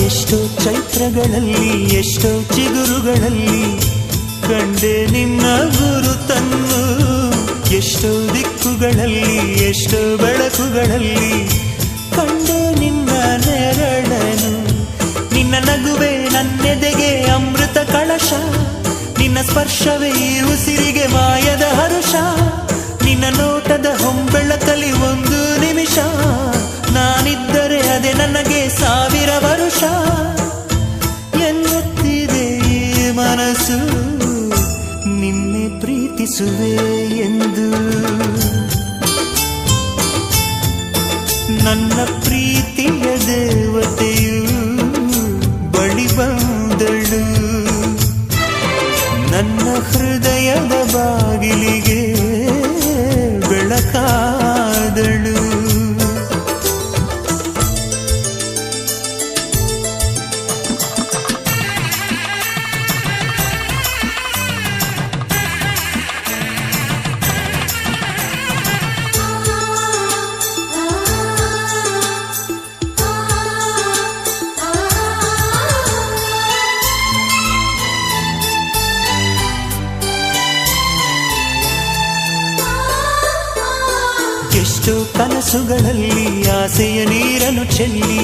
ಎಷ್ಟೋ ಚೈತ್ರಗಳಲ್ಲಿ ಎಷ್ಟೋ ಚಿಗುರುಗಳಲ್ಲಿ ಕಂಡೆ ನಿನ್ನ ಗುರುತನ್ನು. ಎಷ್ಟೋ ದಿಕ್ಕುಗಳಲ್ಲಿ ಎಷ್ಟೋ ಬೆಳಕುಗಳಲ್ಲಿ ಕಂಡೆ ನಿನ್ನ ನೆರಳನು. ನಿನ್ನ ನಗುವೆ ನನ್ನೆದೆಗೆ ಅಮೃತ ಕಳಶ, ನಿನ್ನ ಸ್ಪರ್ಶವೇ ಈ ಉಸಿರಿಗೆ ಮಾಯದ ಹರುಷ. ನಿನ್ನ ನೋಟದ ಹೊಂಬೆಳಕಲಿ ಒಂದು ನಿಮಿಷ ನಾನಿದ್ದರೆ ಅದೇ ನನಗೆ 1000 ವರುಷ. ಎನ್ನುತ್ತಿದೆ ಈ ಮನಸ್ಸು ನಿನ್ನೆ ಪ್ರೀತಿಸುವೆ ಎಂದು. ನನ್ನ ಪ್ರೀತಿಯ ದೇವತೆಯು ಬಳಿ ಬಂದಳು, ನನ್ನ ಹೃದಯದ ಬಾಗಿಲಿಗೆ ಬೆಳಕಾದಳು. ಎಷ್ಟೋ ಕನಸುಗಳಲ್ಲಿ ಆಸೆಯ ನೀರನ್ನು ಚೆಲ್ಲಿ